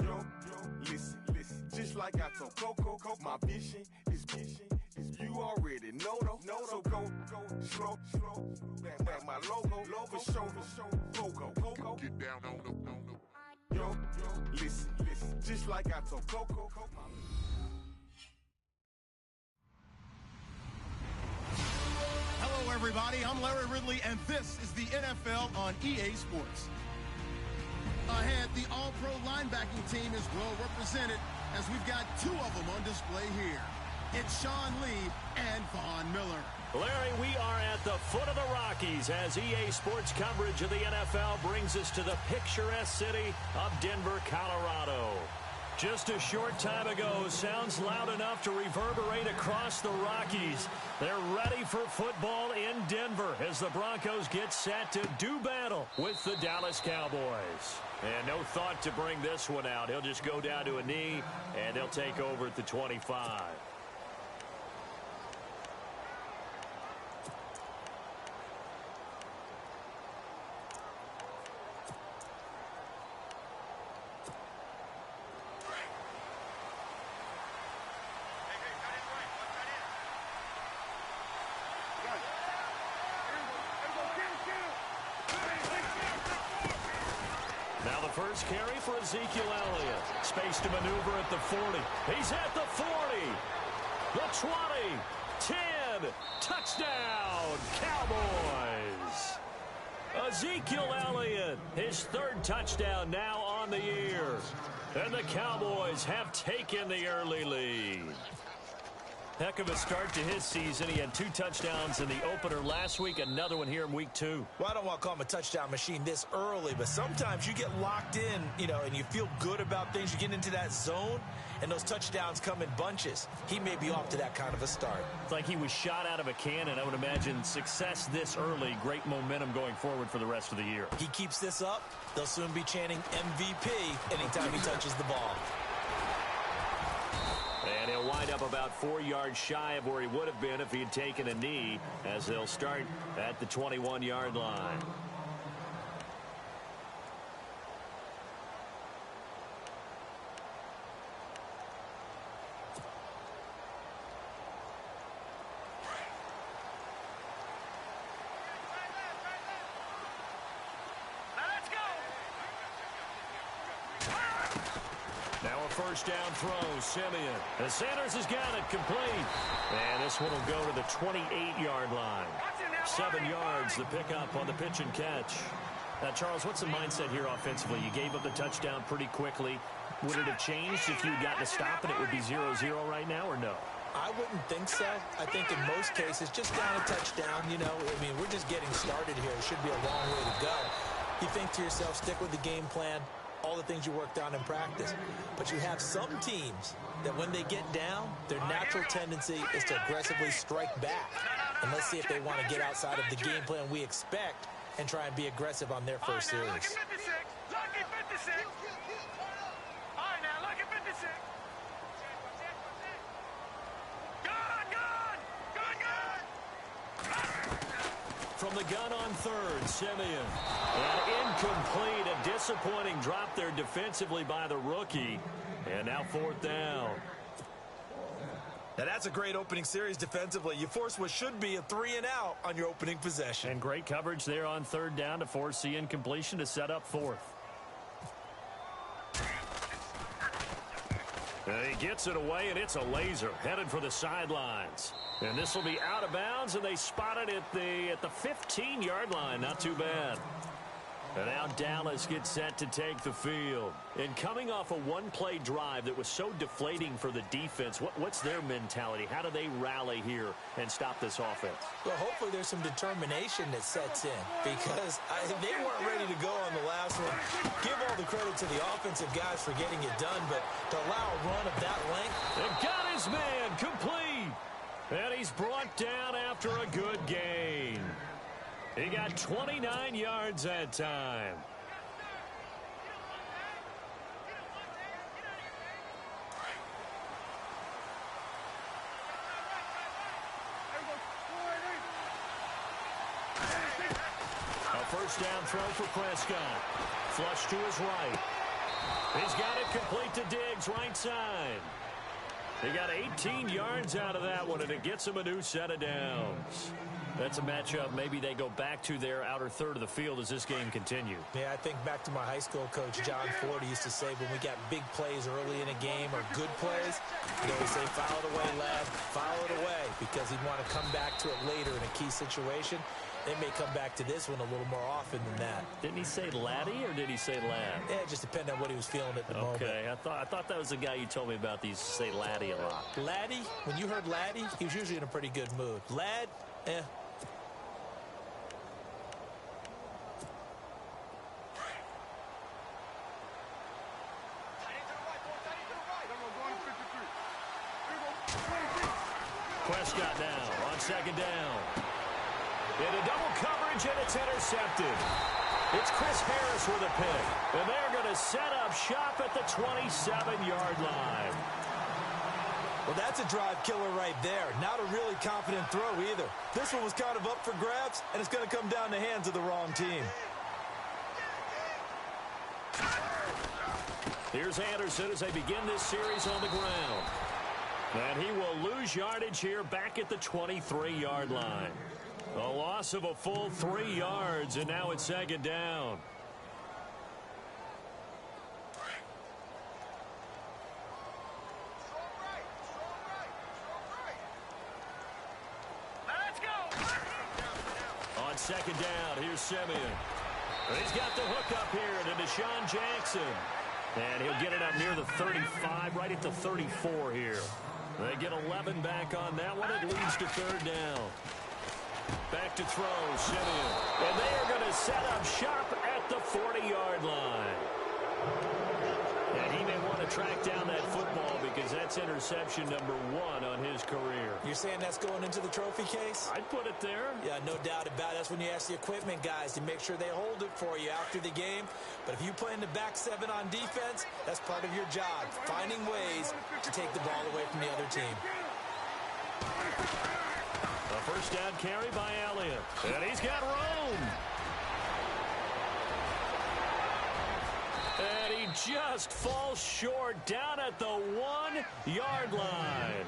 Yo, listen, just like I told Coco, my vision is you already know, so go, slow, back my logo, for show, go, get down on the, yo, listen, just like I told Coco. Hello, everybody. I'm Larry Ridley, and this is the NFL on EA Sports. Ahead, the All-Pro linebacking team is well represented as we've got two of them on display here. It's Sean Lee and Von Miller. Larry, we are at the foot of the Rockies as EA Sports coverage of the NFL brings us to the picturesque city of Denver, Colorado. Just a short time ago, sounds loud enough to reverberate across the Rockies. They're ready for football in Denver as the Broncos get set to do battle with the Dallas Cowboys. And no thought to bring this one out. He'll just go down to a knee, and they'll take over at the 25. Now the first carry for Ezekiel Elliott. Space to maneuver at the 40. He's at the 40. The 20. 10. Touchdown, Cowboys. Ezekiel Elliott, his third touchdown now on the year. And the Cowboys have taken the early lead. Heck of a start to his season. He had 2 touchdowns in the opener last week, another one here in week 2. Well, I don't want to call him a touchdown machine this early, but sometimes you get locked in, and you feel good about things. You get into that zone, and those touchdowns come in bunches. He may be off to that kind of a start. It's like he was shot out of a cannon. I would imagine success this early, great momentum going forward for the rest of the year. He keeps this up, they'll soon be chanting MVP anytime he touches the ball. And he'll wind up about 4 yards shy of where he would have been if he had taken a knee, as they'll start at the 21-yard line. Now a first down throw, Simeon. And Sanders has got it complete. And this one will go to the 28-yard line. 7 yards, the pickup on the pitch and catch. Now, Charles, what's the mindset here offensively? You gave up the touchdown pretty quickly. Would it have changed if you had gotten a stop and it would be 0-0 right now, or no? I wouldn't think so. I think in most cases, just down a touchdown, we're just getting started here. It should be a long way to go. You think to yourself, stick with the game plan, all the things you worked on in practice. But you have some teams that when they get down, their natural tendency is to aggressively strike back. And let's see if they want to get outside of the game plan we expect and try and be aggressive on their first series. Lucky 56. Lucky 56. All right, now, lucky 56. From the gun on third, Simeon. And incomplete, a disappointing drop there defensively by the rookie. And now 4th down. Now that's a great opening series defensively. You force what should be a 3-and-out on your opening possession. And great coverage there on 3rd down to force the incompletion to set up 4th. And he gets it away, and it's a laser headed for the sidelines. And this will be out of bounds, and they spot it at the 15-yard line. Not too bad. And now Dallas gets set to take the field. And coming off a one-play drive that was so deflating for the defense, what's their mentality? How do they rally here and stop this offense? Well, hopefully there's some determination that sets in, because they weren't ready to go on the last one. Give all the credit to the offensive guys for getting it done, but to allow a run of that length. And got his man complete. And he's brought down after a good gain. He got 29 yards that time. A first down throw for Prescott. Flush to his right. He's got it complete to Diggs, right side. He got 18 yards out of that one, and it gets him a new set of downs. That's a matchup maybe they go back to their outer third of the field as this game continues. Yeah, I think back to my high school coach, John Ford. He used to say when we got big plays early in a game or good plays, he would say, file it away, lad, file it away, because he'd want to come back to it later in a key situation. They may come back to this one a little more often than that. Didn't he say laddie or did he say lad? Yeah, it just depended on what he was feeling at the moment. Okay, I thought that was the guy you told me about. He used to say laddie a lot. Laddie, when you heard laddie, he was usually in a pretty good mood. Lad, eh. Prescott now on second down. Into double coverage, and it's intercepted. It's Chris Harris with a pick. And they're going to set up shop at the 27-yard line. Well, that's a drive killer right there. Not a really confident throw either. This one was kind of up for grabs, and it's going to come down the hands of the wrong team. Here's Anderson as they begin this series on the ground. And he will lose yardage here back at the 23-yard line. A loss of a full 3 yards, and now it's second down. Let's go. On second down, here's Simeon. He's got the hook up here to Deshaun Jackson. And he'll get it up near the 35, right at the 34 here. They get 11 back on that one. It leads to third down. Back to throw, Simeon. And they are going to set up shop at the 40-yard line. And he may want to track down that football because that's interception number 1 on his career. You're saying that's going into the trophy case? I'd put it there. Yeah, no doubt about it. That's when you ask the equipment guys to make sure they hold it for you after the game. But if you play in the back 7 on defense, that's part of your job, finding ways to take the ball away from the other team. A first down carry by Elliott. And he's got room. And he just falls short down at the 1-yard line.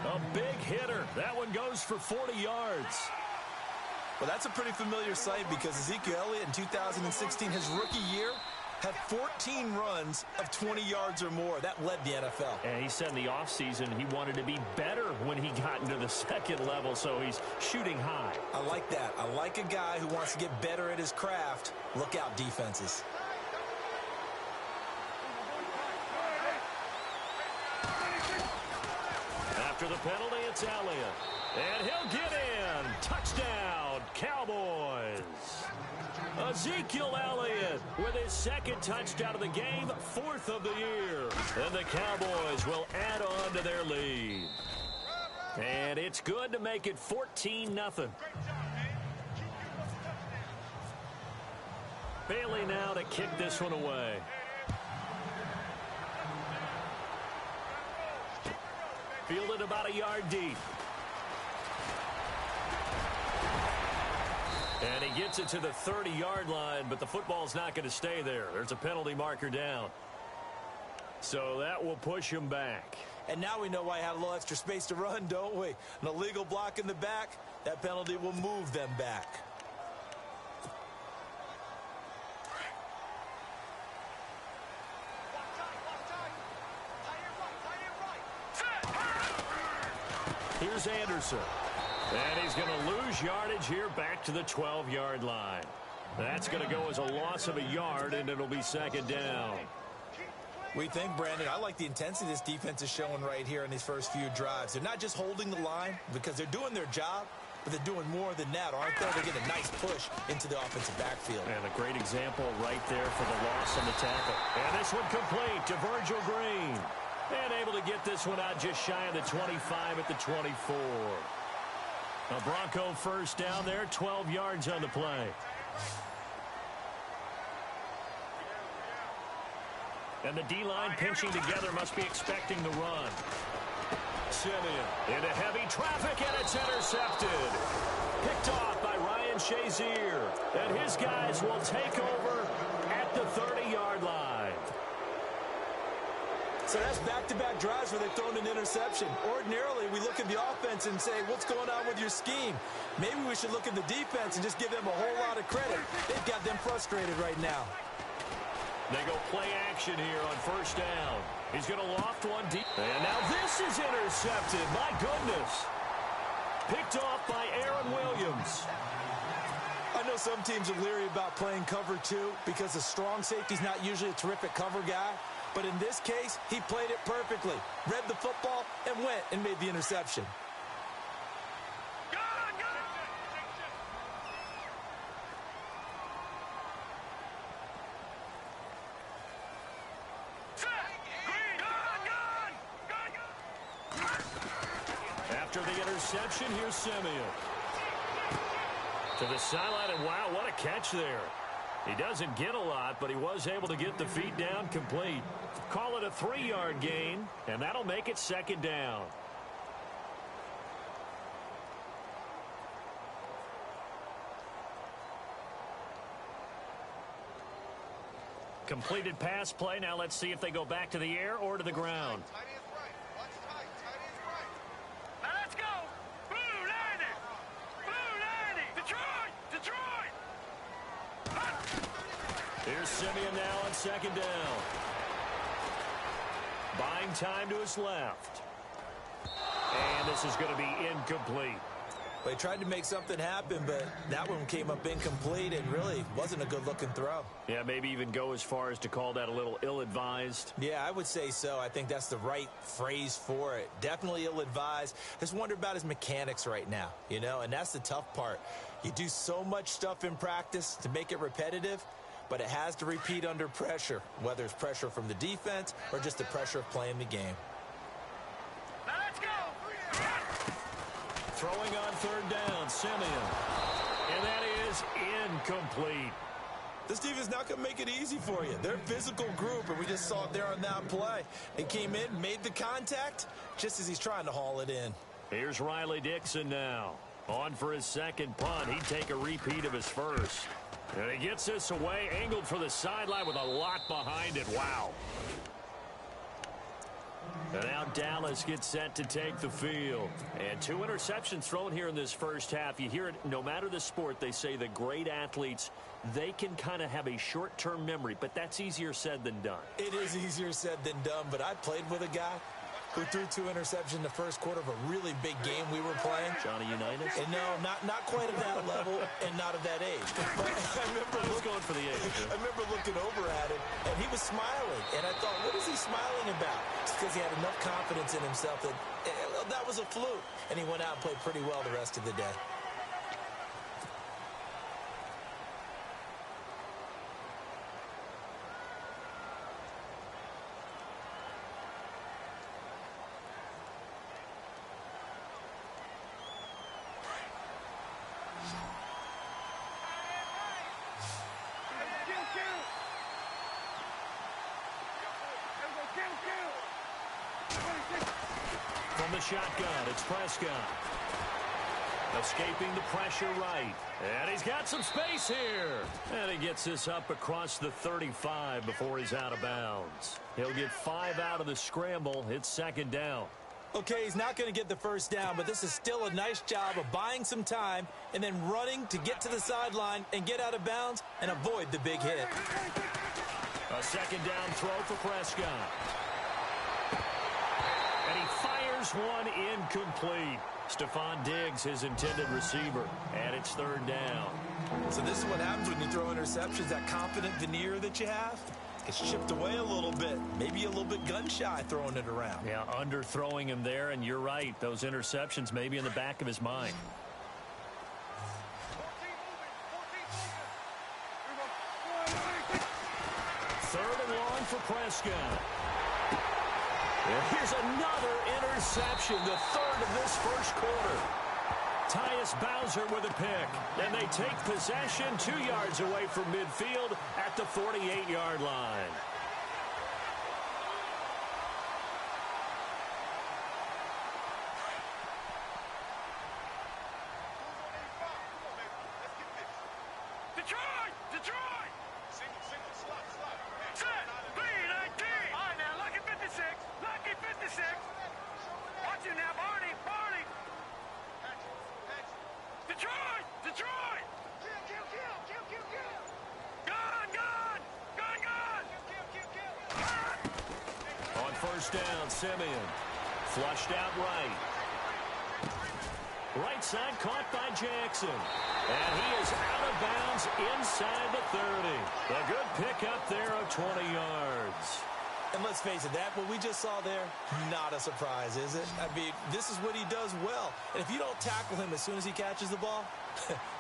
A big hitter. That one goes for 40 yards. Well, that's a pretty familiar sight because Ezekiel Elliott in 2016, his rookie year, had 14 runs of 20 yards or more. That led the NFL. And he said in the offseason he wanted to be better when he got into the second level, so he's shooting high. I like that. I like a guy who wants to get better at his craft. Look out, defenses. After the penalty, it's Elliott. And he'll get in. Touchdown, Cowboys. Ezekiel Elliott with his second touchdown of the game, 4th of the year. And the Cowboys will add on to their lead. And it's good to make it 14-0. Bailey now to kick this one away. Fielded about a yard deep. And he gets it to the 30-yard line, but the football's not going to stay there. There's a penalty marker down. So that will push him back. And now we know why he had a little extra space to run, don't we? An illegal block in the back, that penalty will move them back. Here's Anderson. And he's going to lose yardage here back to the 12-yard line. That's going to go as a loss of a yard, and it'll be second down. We think, Brandon, I like the intensity this defense is showing right here in these first few drives. They're not just holding the line because they're doing their job, but they're doing more than that, aren't they? They get a nice push into the offensive backfield. And a great example right there for the loss on the tackle. And this one complete to Virgil Green. And able to get this one out just shy of the 25 at the 24. A Bronco first down there, 12 yards on the play. And the D-line pinching together, must be expecting the run. Simeon into heavy traffic, and it's intercepted. Picked off by Ryan Shazier. And his guys will take over at the 30-yard line. So that's back-to-back drives where they've thrown an interception. Ordinarily, we look at the offense and say, what's going on with your scheme? Maybe we should look at the defense and just give them a whole lot of credit. They've got them frustrated right now. They go play action here on first down. He's going to loft one deep. And now this is intercepted. My goodness. Picked off by Aaron Williams. I know some teams are leery about playing cover 2 because a strong safety's not usually a terrific cover guy. But in this case, he played it perfectly. Read the football and went and made the interception. After the interception, here's Simeon. To the sideline, and wow, what a catch there. He doesn't get a lot, but he was able to get the feet down complete. Call it a 3-yard gain, and that'll make it second down. Completed pass play. Now let's see if they go back to the air or to the ground. Here's Simeon now on second down. Buying time to his left. And this is going to be incomplete. They tried to make something happen, but that one came up incomplete and really wasn't a good-looking throw. Yeah, maybe even go as far as to call that a little ill-advised. Yeah, I would say so. I think that's the right phrase for it. Definitely ill-advised. Just wonder about his mechanics right now, you know, and that's the tough part. You do so much stuff in practice to make it repetitive, but it has to repeat under pressure, whether it's pressure from the defense or just the pressure of playing the game. Now let's go. Throwing on third down, Simeon. And that is incomplete. This defense is not going to make it easy for you. They're a physical group, and we just saw it there on that play. They came in, made the contact, just as he's trying to haul it in. Here's Riley Dixon now. On for his second punt. He'd take a repeat of his first. And he gets this away, angled for the sideline with a lot behind it. Wow. And now Dallas gets set to take the field. And 2 interceptions thrown here in this first half. You hear it, no matter the sport, they say the great athletes, they can kind of have a short-term memory, but that's easier said than done. It is easier said than done, but I played with a guy who threw 2 interceptions in the first quarter of a really big game we were playing. Johnny Unitas? And no, not quite at that level and not at that age. But I was going for the age. I remember looking over at him, and he was smiling. And I thought, what is he smiling about? It's because he had enough confidence in himself that that was a fluke. And he went out and played pretty well the rest of the day. From the shotgun, it's Prescott. Escaping the pressure right. And he's got some space here. And he gets this up across the 35 before he's out of bounds. He'll get 5 out of the scramble. It's second down. Okay, he's not going to get the first down, but this is still a nice job of buying some time and then running to get to the sideline and get out of bounds and avoid the big hit. A second down throw for Prescott. And he fires one incomplete. Stephon Diggs, his intended receiver, and it's third down. So this is what happens when you throw interceptions. That confident veneer that you have gets chipped away a little bit. Maybe a little bit gun-shy throwing it around. Yeah, underthrowing him there, and you're right. Those interceptions may be in the back of his mind. Third and long for Prescott. Here's another interception, the third of this first quarter. Tyus Bowser with a pick. And they take possession 2 yards away from midfield at the 48-yard line. Detroit! Set! B-19! All right, now, look at 56. first down, Simeon. Flushed out right. Right side caught by Jackson. And he is out of bounds inside the 30. A good pickup there of 20 yards. And let's face it, what we just saw there, not a surprise, is it? I mean, this is what he does well. And if you don't tackle him as soon as he catches the ball,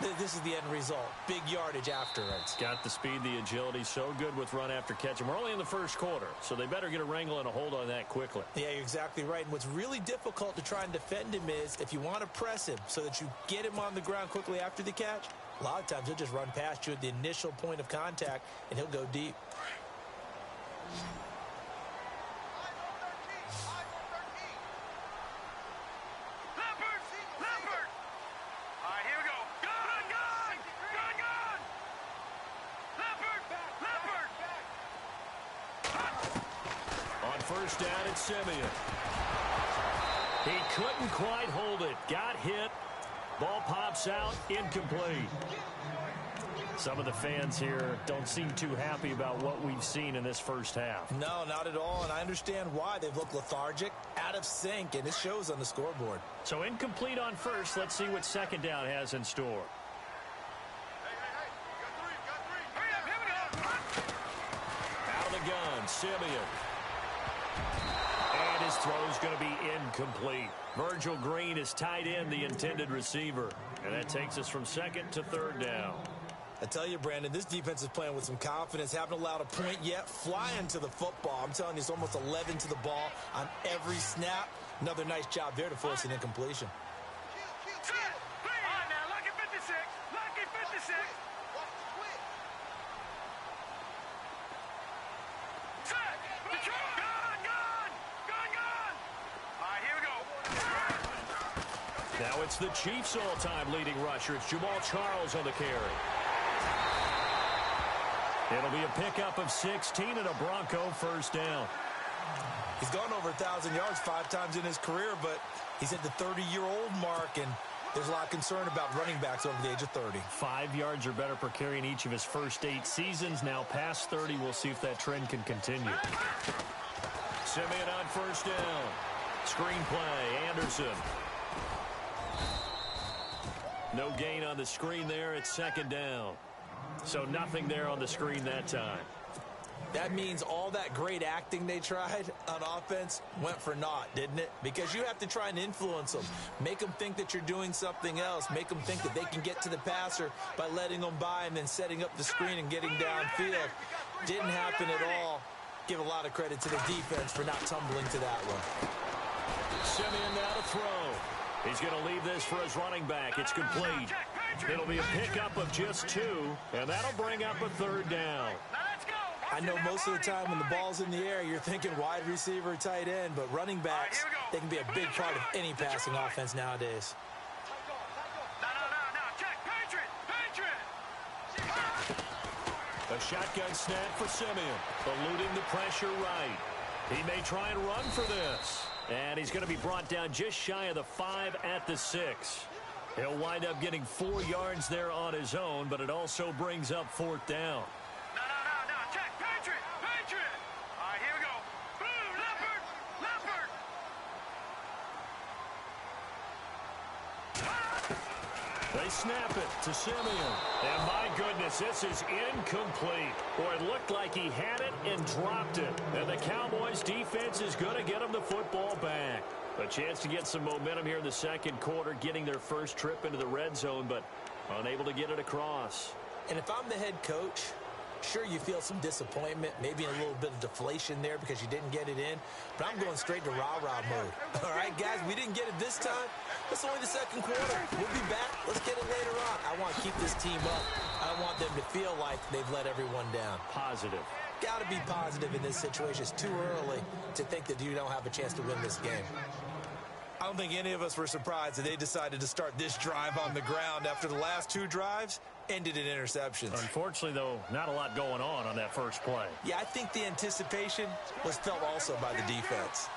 this is the end result. Big yardage afterwards. Got the speed, the agility, so good with run after catch. And we're only in the first quarter, so they better get a wrangle and a hold on that quickly. Yeah, you're exactly right. And what's really difficult to try and defend him is if you want to press him so that you get him on the ground quickly after the catch, a lot of times he'll just run past you at the initial point of contact, and he'll go deep. First down at Simeon. He couldn't quite hold it. Got hit. Ball pops out. Incomplete. Some of the fans here don't seem too happy about what we've seen in this first half. No, not at all, and I understand why. They've looked lethargic, out of sync, and it shows on the scoreboard. So incomplete on first. Let's see what second down has in store. Out of the gun, Simeon. And his throw's going to be incomplete. Virgil Green is tied in, the intended receiver. And that takes us from second to third down. I tell you, Brandon, this defense is playing with some confidence. Haven't allowed a point yet. Flying to the football. I'm telling you, it's almost 11 to the ball on every snap. Another nice job there to force an incompletion. Now it's the Chiefs' all-time leading rusher. It's Jamal Charles on the carry. It'll be a pickup of 16 and a Bronco first down. He's gone over 1,000 yards 5 times in his career, but he's at the 30-year-old mark, and there's a lot of concern about running backs over the age of 30. 5 yards or better per carry in each of his first 8 seasons. Now past 30, we'll see if that trend can continue. Simeon on first down. Screen play, Anderson. No gain on the screen there. It's second down. So nothing there on the screen that time. That means all that great acting they tried on offense went for naught, didn't it? Because you have to try and influence them. Make them think that you're doing something else. Make them think that they can get to the passer by letting them by and then setting up the screen and getting downfield. Didn't happen at all. Give a lot of credit to the defense for not tumbling to that one. Simeon now to throw. He's going to leave this for his running back. It's complete. It'll be a pickup of just 2, and that'll bring up a third down. I know most of the time when the ball's in the air, you're thinking wide receiver, tight end, but running backs, they can be a big part of any passing offense nowadays. A shotgun snap for Simeon, eluding the pressure right. He may try and run for this. And he's going to be brought down just shy of the 5 at the 6. He'll wind up getting 4 yards there on his own, but it also brings up 4th down. Check, Patriot. All right, here we go. Blue, leopard. They snap it to Simeon. And my goodness, this is incomplete. Boy, it looked like he had it and dropped it. And the Cowboys defense is going to get him the football back. A chance to get some momentum here in the second quarter, getting their first trip into the red zone, but unable to get it across. And if I'm the head coach, sure, you feel some disappointment, maybe a little bit of deflation there because you didn't get it in, but I'm going straight to rah-rah mode. All right, guys, we didn't get it this time. It's only the second quarter. We'll be back. Let's get it later on. I want to keep this team up. I want them to feel like they've let everyone down. Positive. Got to be positive in this situation. It's too early to think that you don't have a chance to win this game. I don't think any of us were surprised that they decided to start this drive on the ground after the last 2 drives ended in interceptions. Unfortunately, though, not a lot going on that first play. Yeah, I think the anticipation was felt also by the defense.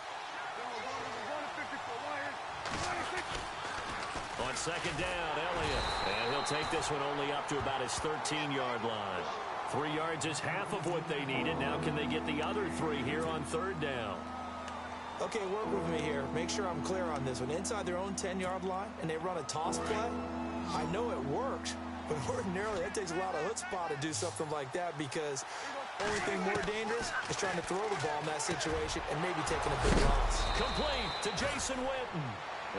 On second down, Elliott. And he'll take this one only up to about his 13-yard line. 3 yards is half of what they needed. Now can they get the other 3 here on third down? Okay, work with me here. Make sure I'm clear on this one. Inside their own 10-yard line, and they run a toss play. I know it works, but ordinarily that takes a lot of chutzpah to do something like that, because the only thing more dangerous is trying to throw the ball in that situation and maybe taking a big loss. Complete to Jason Witten.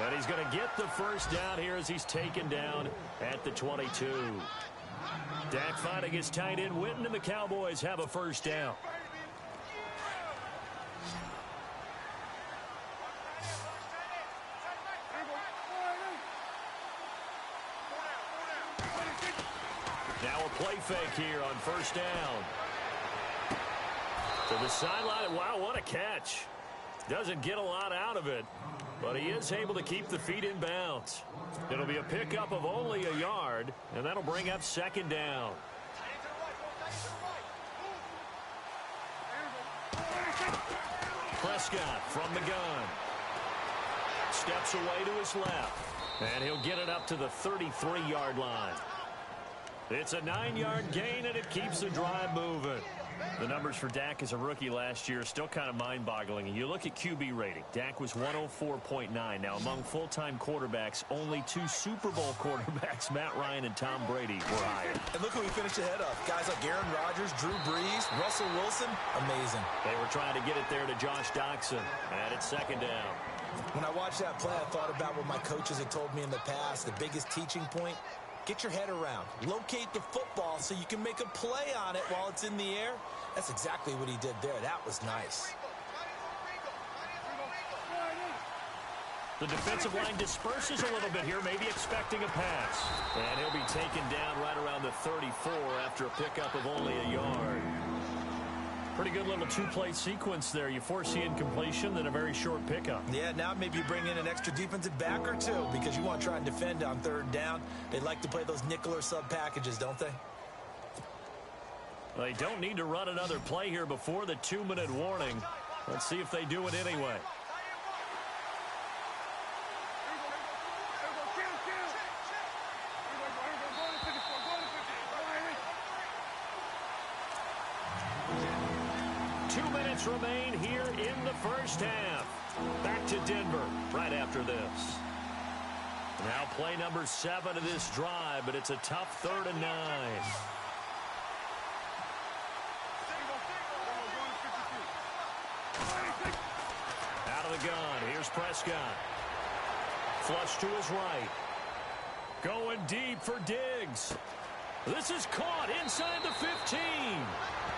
And he's going to get the first down here as he's taken down at the 22. Dak finding his tight end Witten, and the Cowboys have a first down. Now a play fake here on first down. To the sideline. Wow, what a catch. Doesn't get a lot out of it, but he is able to keep the feet in bounds. It'll be a pickup of only a yard, and that'll bring up second down. Prescott from the gun. Steps away to his left, and he'll get it up to the 33-yard line. It's a 9-yard gain, and it keeps the drive moving. The numbers for Dak as a rookie last year are still kind of mind-boggling. You look at QB rating. Dak was 104.9. Now, among full-time quarterbacks, only 2 Super Bowl quarterbacks, Matt Ryan and Tom Brady, were higher. And look who we finished ahead of. Guys like Aaron Rodgers, Drew Brees, Russell Wilson. Amazing. They were trying to get it there to Josh Doxson, and it's second down. When I watched that play, I thought about what my coaches had told me in the past. The biggest teaching point: get your head around. Locate the football so you can make a play on it while it's in the air. That's exactly what he did there. That was nice. The defensive line disperses a little bit here, maybe expecting a pass. And he'll be taken down right around the 34 after a pickup of only a yard. Pretty good little 2-play sequence there. You foresee incompletion, then a very short pickup. Yeah, now maybe you bring in an extra defensive back or two, because you want to try and defend on third down. They like to play those nickel or sub packages, don't they? They don't need to run another play here before the 2-minute warning. Let's see if they do it anyway. Remain here in the first half. Back to Denver right after this. Now play number 7 of this drive, but it's a tough 3rd and 9. Out of the gun, here's Prescott. Flush to his right. Going deep for Diggs. This is caught inside the 15.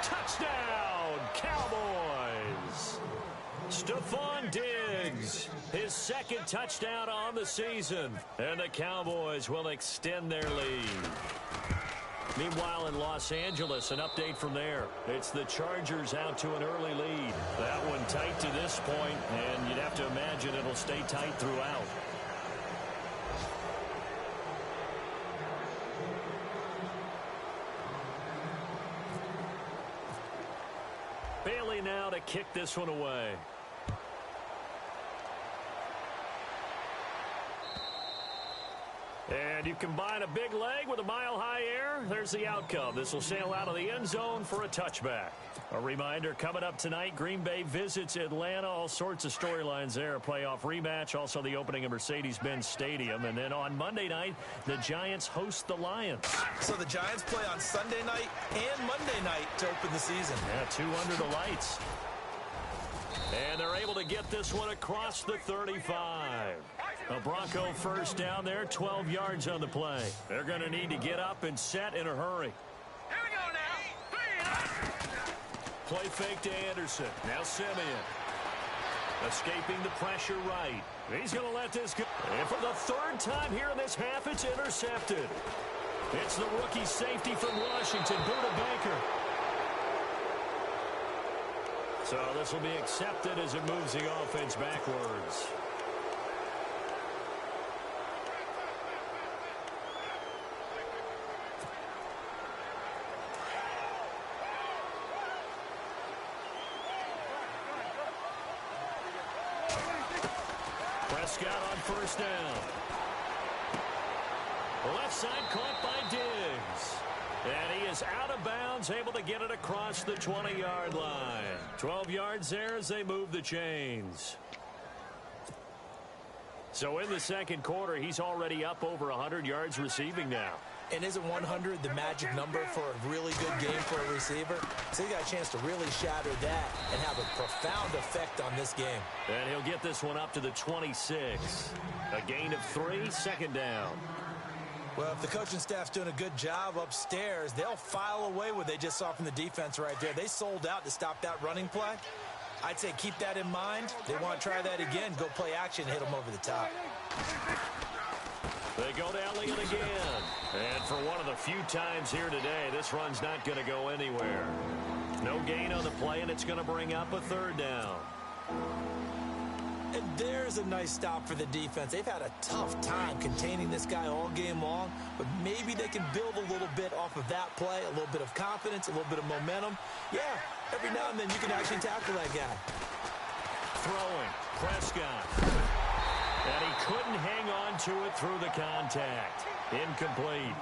Touchdown, Cowboys. Stephon Diggs, his 2nd touchdown on the season. And the Cowboys will extend their lead. Meanwhile, in Los Angeles, an update from there. It's the Chargers out to an early lead. That one tight to this point, and you'd have to imagine it'll stay tight throughout. Bailey now to kick this one away. And you combine a big leg with a mile-high air, there's the outcome. This will sail out of the end zone for a touchback. A reminder, coming up tonight, Green Bay visits Atlanta. All sorts of storylines there. A playoff rematch, also the opening of Mercedes-Benz Stadium. And then on Monday night, the Giants host the Lions. So the Giants play on Sunday night and Monday night to open the season. Yeah, 2 under the lights. And they're able to get this one across the 35. A Bronco first down there, 12 yards on the play. They're going to need to get up and set in a hurry. Here we go now. Play fake to Anderson. Now Simeon. Escaping the pressure right. He's going to let this go. And for the 3rd time here in this half, it's intercepted. It's the rookie safety from Washington, Buda Baker. So this will be accepted as it moves the offense backwards. Prescott on first down. Left side caught by Diggs. And he is out of bounds, able to get it across the 20-yard line. 12 yards there as they move the chains. So in the second quarter, he's already up over 100 yards receiving now. And isn't 100 the magic number for a really good game for a receiver? So he got a chance to really shatter that and have a profound effect on this game. And he'll get this one up to the 26. A gain of 3, second down. Well, if the coaching staff's doing a good job upstairs, they'll file away what they just saw from the defense right there. They sold out to stop that running play. I'd say keep that in mind. They want to try that again. Go play action, hit them over the top. They go to Elliott again. And for one of the few times here today, this run's not going to go anywhere. No gain on the play, and it's going to bring up a third down. And there's a nice stop for the defense. They've had a tough time containing this guy all game long, but maybe they can build a little bit off of that play, a little bit of confidence, a little bit of momentum. Yeah, every now and then you can actually tackle that guy. Throwing, Prescott. And he couldn't hang on to it through the contact. Incomplete.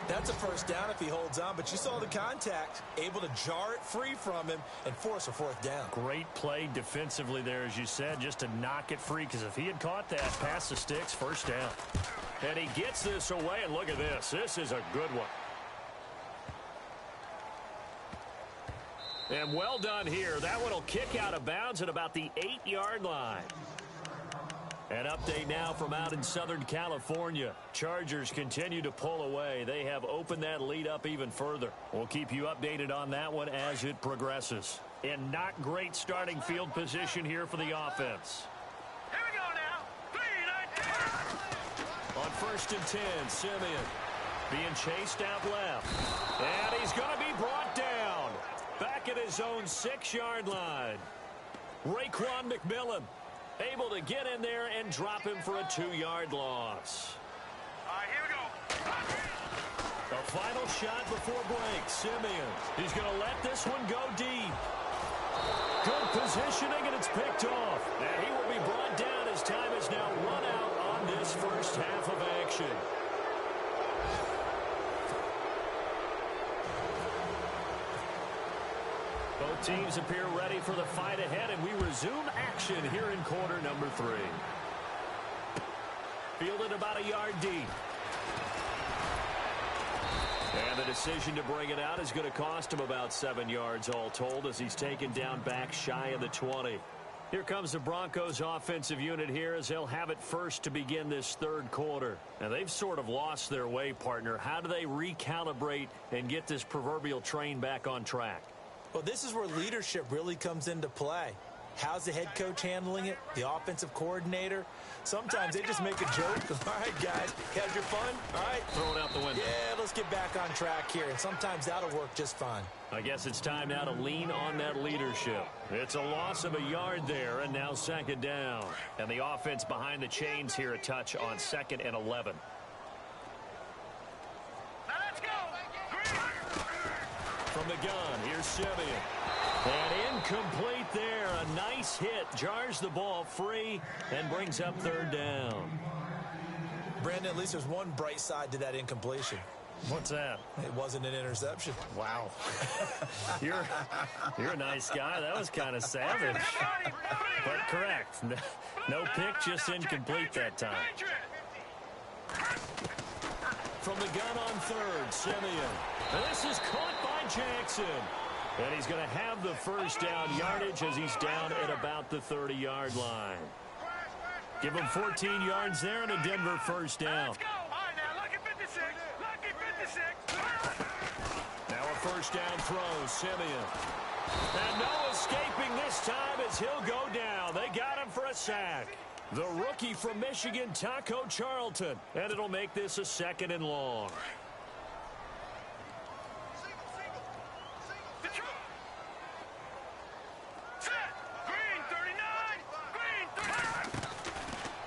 That's a first down if he holds on, but you saw the contact, able to jar it free from him and force a fourth down. Great play defensively there, as you said, just to knock it free, because if he had caught that, past the sticks, first down. And he gets this away, and look at this. This is a good one. And well done here. That one will kick out of bounds at about the 8-yard line. An update now from out in Southern California. Chargers continue to pull away. They have opened that lead up even further. We'll keep you updated on that one as it progresses. And not great starting field position here for the offense. Here we go now. 3, 9, 10. On 1st and 10, Simeon being chased out left. And he's going to be brought down. Back at his own 6-yard line. Raekwon McMillan able to get in there and drop him for a 2-yard loss. All right, here we go. A final shot before break. Simeon. He's going to let this one go deep. Good positioning, and it's picked off. And he will be brought down as time is now run out on this first half of action. Both teams appear ready for the fight ahead, and we resume action here in quarter number 3. Fielded about a yard deep. And the decision to bring it out is going to cost him about 7 yards all told, as he's taken down back shy of the 20. Here comes the Broncos offensive unit here as they'll have it first to begin this third quarter. And they've sort of lost their way, partner. How do they recalibrate and get this proverbial train back on track? Well, this is where leadership really comes into play. How's the head coach handling it? The offensive coordinator? Sometimes they just make a joke. All right, guys, had your fun? All right. Throw it out the window. Yeah, let's get back on track here. And sometimes that'll work just fine. I guess it's time now to lean on that leadership. It's a loss of a yard there, and now second down. And the offense behind the chains here a touch on 2nd and 11. Now let's go. From the gun, here's Simeon. And incomplete there. A nice hit. Jars the ball free and brings up third down. Brandon, at least there's one bright side to that incompletion. What's that? It wasn't an interception. Wow. You're a nice guy. That was kind of savage. But correct. No pick, just incomplete that time. From the gun on 3rd, Simeon. And this is caught by Jackson. And he's going to have the first down yardage as he's down at about the 30-yard line. Give him 14 yards there and a Denver first down. Let's go. All right, now, lucky 56. Lucky 56. Now a first down throw, Simeon. And no escaping this time as he'll go down. They got him for a sack. The rookie from Michigan, Taco Charlton. And it'll make this a 2nd and long.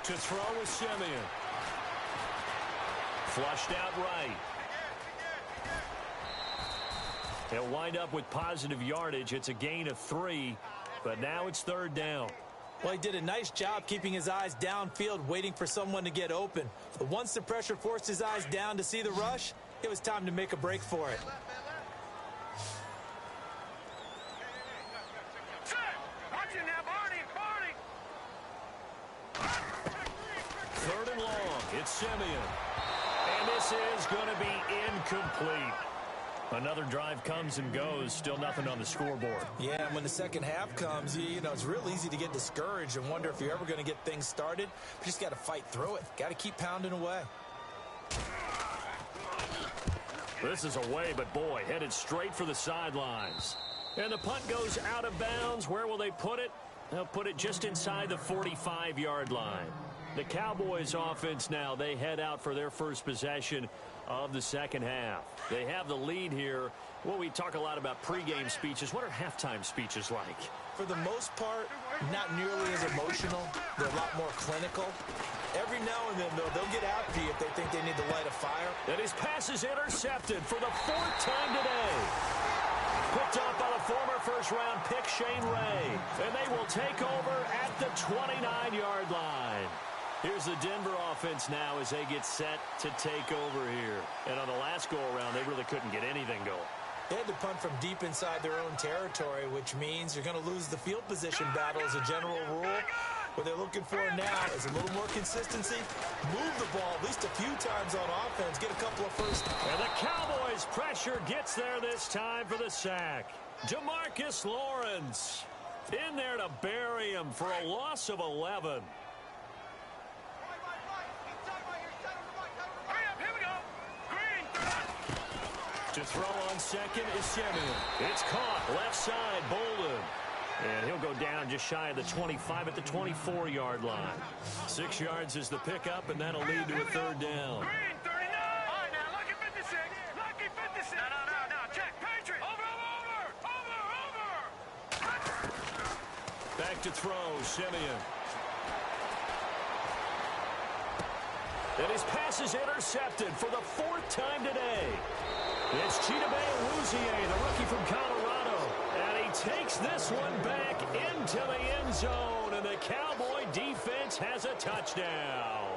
To throw with Simeon. Flushed out right. He'll wind up with positive yardage. It's a gain of 3, but now it's third down. Well, he did a nice job keeping his eyes downfield, waiting for someone to get open. But once the pressure forced his eyes down to see the rush, it was time to make a break for it. Watch it now, Barney. Third and long. It's Simeon. And this is going to be incomplete. Another drive comes and goes. Still nothing on the scoreboard. Yeah, and when the second half comes, you know, it's real easy to get discouraged and wonder if you're ever going to get things started. You just got to fight through it. Got to keep pounding away. This is away, but boy, headed straight for the sidelines. And the punt goes out of bounds. Where will they put it? They'll put it just inside the 45-yard line. The Cowboys offense now, they head out for their first possession of the second half. They have the lead here. Well, we talk a lot about pregame speeches. What are halftime speeches like? For the most part, not nearly as emotional. They're a lot more clinical. Every now and then, though, they'll get after you if they think they need to light a fire. And his pass is intercepted for the fourth time today. Picked up by the former first-round pick, Shane Ray. And they will take over at the 29-yard line. Here's the Denver offense now as they get set to take over here. And on the last go-around, they really couldn't get anything going. They had to punt from deep inside their own territory, which means you're going to lose the field position battle as a general rule. What they're looking for now is a little more consistency. Move the ball at least a few times on offense. Get a couple of first. And the Cowboys' pressure gets there this time for the sack. Demarcus Lawrence in there to bury him for a loss of 11. To throw on second is Simeon. It's caught left side, Bolden. And he'll go down just shy of the 25 at the 24-yard line. 6 yards is the pickup, and that'll lead to a third down. Green, 39. All right, now, lucky 56. Lucky 56. No. Check. Patriot. Over. Back to throw, Simeon. And his pass is intercepted for the fourth time today. It's Chidobe Awuzie, the rookie from Colorado. And he takes this one back into the end zone. And the Cowboy defense has a touchdown.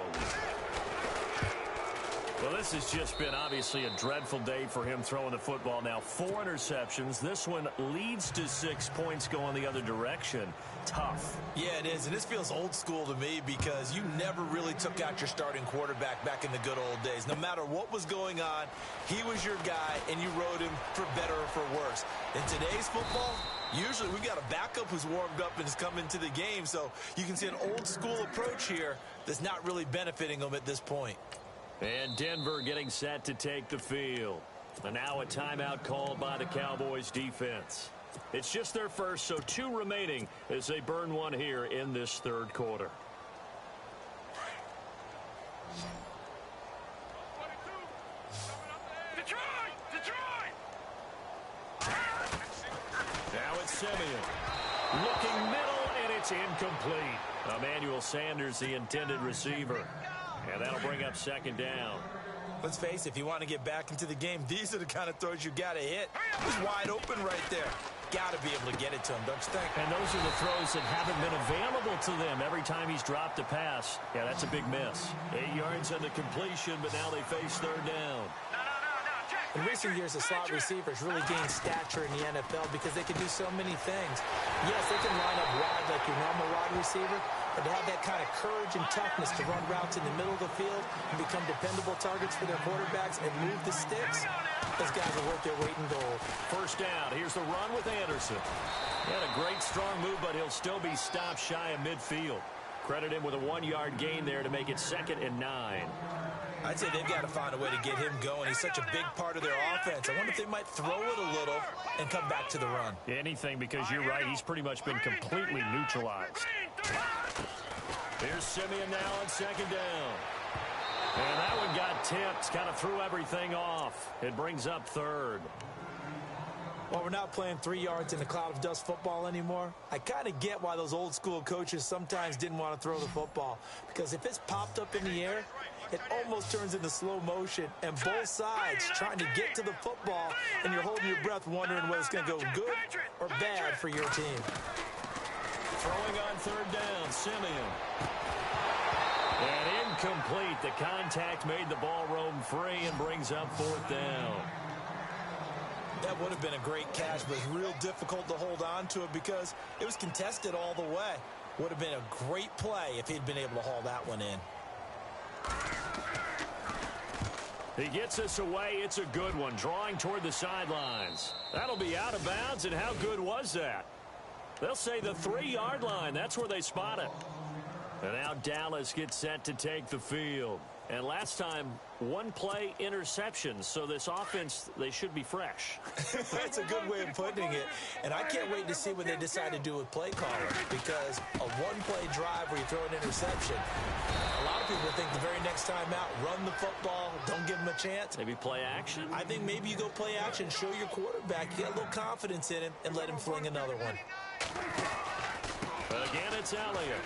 Well, this has just been obviously a dreadful day for him throwing the football. Now, 4 interceptions. This one leads to 6 points going the other direction. Tough. Yeah, it is. And this feels old school to me because you never really took out your starting quarterback back in the good old days. No matter what was going on, he was your guy, and you rode him for better or for worse. In today's football, usually we got a backup who's warmed up and has come into the game. So you can see an old school approach here that's not really benefiting them at this point. And Denver getting set to take the field. And now a timeout called by the Cowboys defense. It's just their first, so 2 remaining as they burn one here in this third quarter. Detroit! Now it's Simeon. Looking middle, and it's incomplete. Emmanuel Sanders, the intended receiver. And that'll bring up second down. Let's face it, if you want to get back into the game, these are the kind of throws you got to hit. He's wide open right there. Got to be able to get it to him, don't you think? And those are the throws that haven't been available to them every time he's dropped a pass. Yeah, that's a big miss. 8 yards on the completion, but now they face third down. In recent years, the slot receivers really gained stature in the NFL because they can do so many things. Yes, they can line up wide like your normal wide receiver, but to have that kind of courage and toughness to run routes in the middle of the field and become dependable targets for their quarterbacks and move the sticks, those guys are worth their weight in gold. First down. Here's the run with Anderson. He had a great strong move, but he'll still be stopped shy of midfield. Credit him with a 1-yard gain there to make it 2nd and 9. I'd say they've got to find a way to get him going. He's such a big part of their offense. I wonder if they might throw it a little and come back to the run. Anything, because you're right. He's pretty much been completely neutralized. Here's Simeon now on 2nd down. And that one got tipped. Kind of threw everything off. It brings up 3rd. Well, we're not playing 3 yards in a cloud of dust football anymore. I kind of get why those old school coaches sometimes didn't want to throw the football. Because if it's popped up in the air, it almost turns into slow motion. And both sides trying to get to the football, and you're holding your breath wondering whether it's going to go good or bad for your team. Throwing on 3rd down, Simeon. And incomplete. The contact made the ball roam free and brings up 4th down. That would have been a great catch, but it's real difficult to hold on to it because it was contested all the way. Would have been a great play if he'd been able to haul that one in. He gets us away. It's a good one, drawing toward the sidelines. That'll be out of bounds, and how good was that? They'll say the 3-yard line. That's where they spot it. And now Dallas gets set to take the field. And last time, 1-play interception. So this offense, they should be fresh. That's a good way of putting it. And I can't wait to see what they decide to do with play calling. Because a 1-play drive where you throw an interception, a lot of people think the very next time out, run the football, don't give them a chance. Maybe play action? I think maybe you go play action, show your quarterback, get a little confidence in him, and let him fling another one. Again, it's Elliott.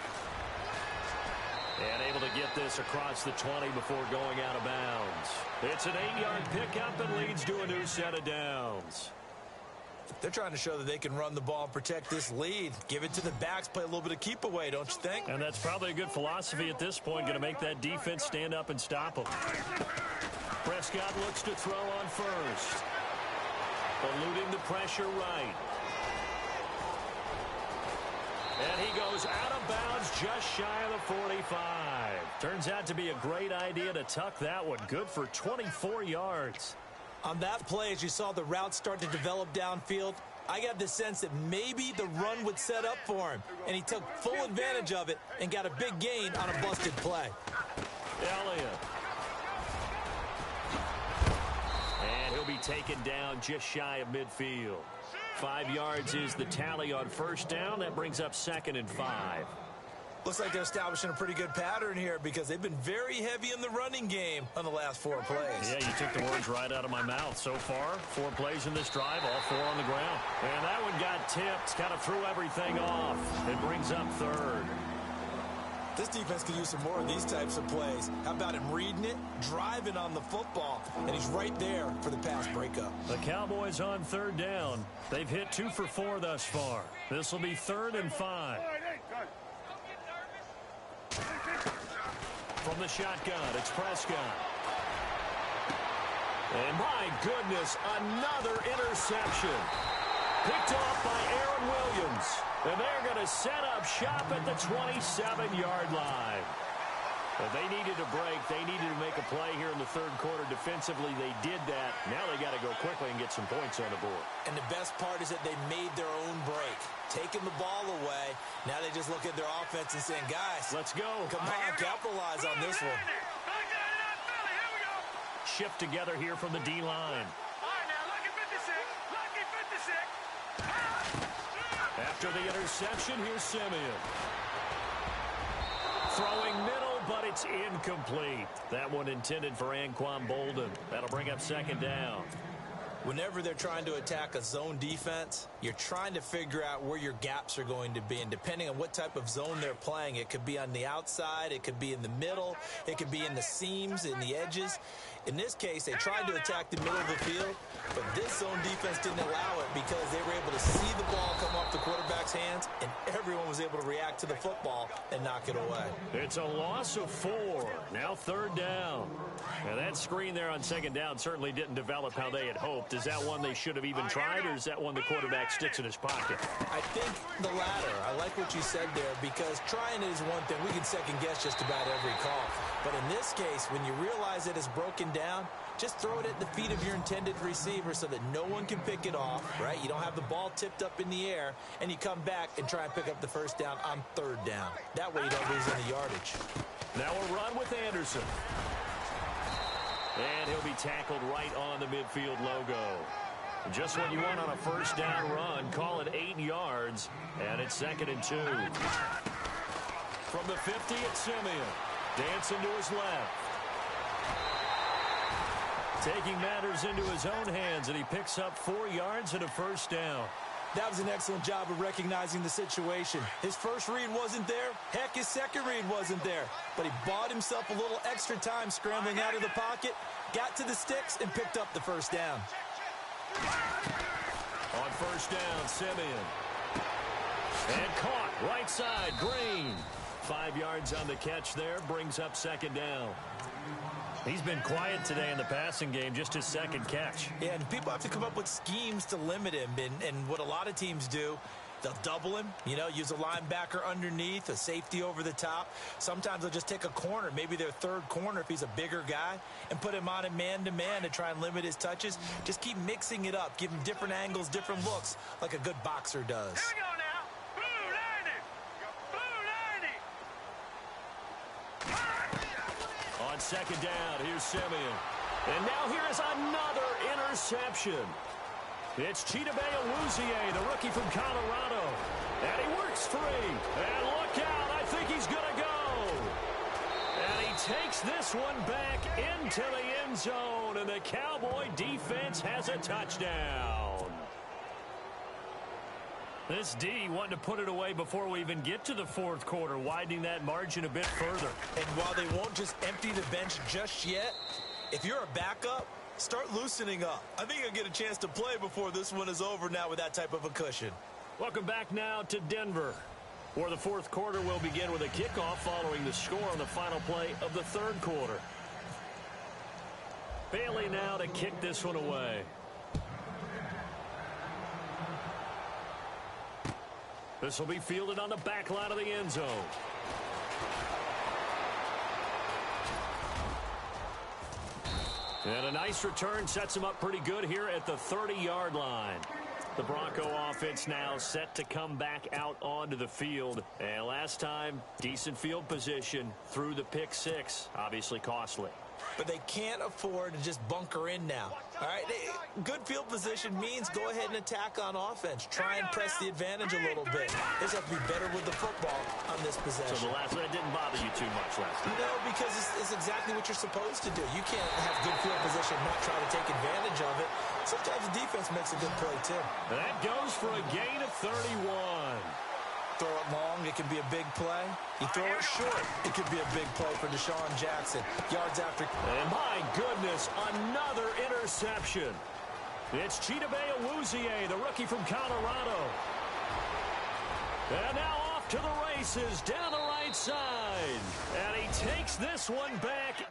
And able to get this across the 20 before going out of bounds. It's an 8-yard pickup and leads to a new set of downs. They're trying to show that they can run the ball and protect this lead. Give it to the backs, play a little bit of keep away, don't you think? And that's probably a good philosophy at this point, going to make that defense stand up and stop them. Prescott looks to throw on first. Eluding the pressure right. And he goes out of bounds just shy of the 45. Turns out to be a great idea to tuck that one. Good for 24 yards. On that play, as you saw the route start to develop downfield, I got the sense that maybe the run would set up for him. And he took full advantage of it and got a big gain on a busted play. Elliott. And he'll be taken down just shy of midfield. 5 yards is the tally on first down. That brings up 2nd and 5. Looks like they're establishing a pretty good pattern here because they've been very heavy in the running game on the last 4 plays. Yeah, you took the words right out of my mouth. So far, 4 plays in this drive, all 4 on the ground. And that one got tipped, kind of threw everything off. It brings up 3rd. This defense could use some more of these types of plays. How about him reading it, driving on the football, and he's right there for the pass breakup. The Cowboys on 3rd down. They've hit 2 for 4 thus far. This will be 3rd and 5. From the shotgun, it's Prescott. And my goodness, another interception. Picked off by Aaron Williams. And they're going to set up shop at the 27-yard line. But they needed a break. They needed to make a play here in the 3rd quarter. Defensively, they did that. Now they got to go quickly and get some points on the board. And the best part is that they made their own break. Taking the ball away. Now they just look at their offense and saying, guys, let's go. Come on, capitalize on this one. Shift together here from the D-line. All right, now, lucky 56. Lucky 56. After the interception, here's Simeon. Throwing middle, but it's incomplete. That one intended for Anquan Bolden. That'll bring up 2nd down. Whenever they're trying to attack a zone defense, you're trying to figure out where your gaps are going to be. And depending on what type of zone they're playing, it could be on the outside, it could be in the middle, it could be in the seams, in the edges. In this case, they tried to attack the middle of the field, but this zone defense didn't allow it because they were able to see the ball come off the quarterback's hands, and everyone was able to react to the football and knock it away. It's a loss of 4. Now 3rd down. And that screen there on 2nd down certainly didn't develop how they had hoped. Is that one they should have even tried, or is that one the quarterback sticks in his pocket? I think the latter. I like what you said there because trying it is one thing. We can second-guess just about every call. But in this case, when you realize that it's broken down, just throw it at the feet of your intended receiver so that no one can pick it off, right? You don't have the ball tipped up in the air, and you come back and try and pick up the 1st down on 3rd down. That way you don't lose any yardage. Now a run with Anderson. And he'll be tackled right on the midfield logo. Just what you want on a 1st down run. Call it 8 yards, and it's 2nd and 2. From the 50, it's Simeon. Dancing to his left. Taking matters into his own hands, and he picks up 4 yards and a 1st down. That was an excellent job of recognizing the situation. His first read wasn't there. Heck, his second read wasn't there. But he bought himself a little extra time scrambling out of the pocket, got to the sticks, and picked up the 1st down. On 1st down, Simeon. And caught right side, Green. 5 yards on the catch there, brings up second down. He's been quiet today in the passing game, just his second catch. Yeah, and people have to come up with schemes to limit him. And what a lot of teams do, they'll double him, use a linebacker underneath, a safety over the top. Sometimes they'll just take a corner, maybe their third corner if he's a bigger guy, and put him on a man-to-man to try and limit his touches. Just keep mixing it up, give him different angles, different looks, like a good boxer does. Here we go now. Blue 90. Blue 90. On second down, here's Simeon. And now here is another interception. It's Chidobe Awuzie, the rookie from Colorado. And he works free. And look out, I think he's going to go. And he takes this one back into the end zone. And the Cowboy defense has a touchdown. This D wanted to put it away before we even get to the fourth quarter, widening that margin a bit further. And while they won't just empty the bench just yet, if you're a backup, start loosening up. I think you'll get a chance to play before this one is over now with that type of a cushion. Welcome back now to Denver, where the fourth quarter will begin with a kickoff following the score on the final play of the third quarter. Bailey now to kick this one away. This will be fielded on the back line of the end zone. And a nice return sets him up pretty good here at the 30-yard line. The Bronco offense now set to come back out onto the field. And last time, decent field position through the pick six. Obviously costly. But they can't afford to just bunker in now. All right, good field position means go ahead and attack on offense. Try and press the advantage a little bit. They just have to be better with the football on this possession. So the last one didn't bother you too much last time? No, because it's exactly what you're supposed to do. You can't have good field position and not try to take advantage of it. Sometimes the defense makes a good play, too. That goes for a gain of 31. Throw it long, it can be a big play. You throw it short, it could be a big play for Deshaun Jackson. Yards after. And my goodness, another interception. It's Chidobe Awuzie, the rookie from Colorado. And now off to the races down the right side. And he takes this one back.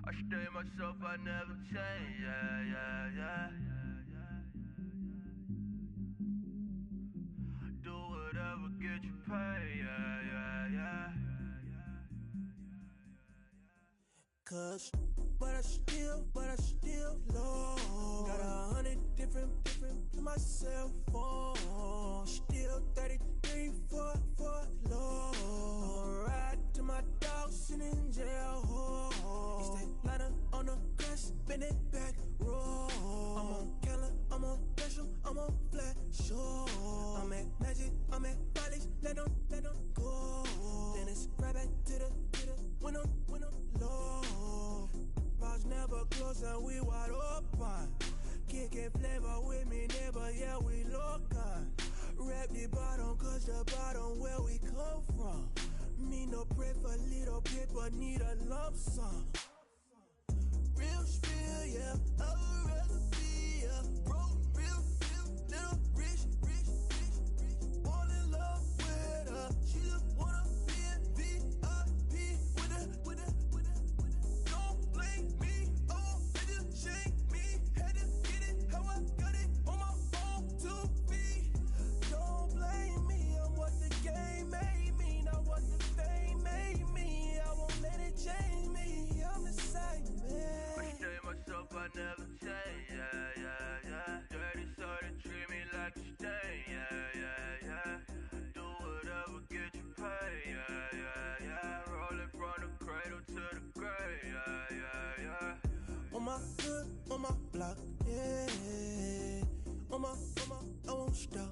I stay myself, I never change, yeah. Do whatever, get you paid, yeah. Cause, but I still low. Got 100 different to my cell phone. Still 33 for low. I'ma ride to my dog sitting in jail. He stay lighter on the grass, bend it back, roll. I'm on Keller, I'm on Special, I'm on Flat Shore. I'm at Magic, I'm at Bally's, let them go. Then it's right back to the when I'm low. I need a lump sum. Real spill, yeah, I would rather be a broke, real, little rich. Fall in love with her, she just wanna be a VIP with a. Don't blame me, oh, they just shake me. Had to get it, how I got it on my phone to be. Don't blame me, I'm what the game made me, not what the fame made me. I won't let it change me, I'm the same man. Myself, I never change, yeah. Dirty soda, treat me like a stain, yeah. Do whatever, get you paid, yeah. Rolling from the cradle to the grave, yeah. On my hood, on my block, yeah. On my, I won't stop.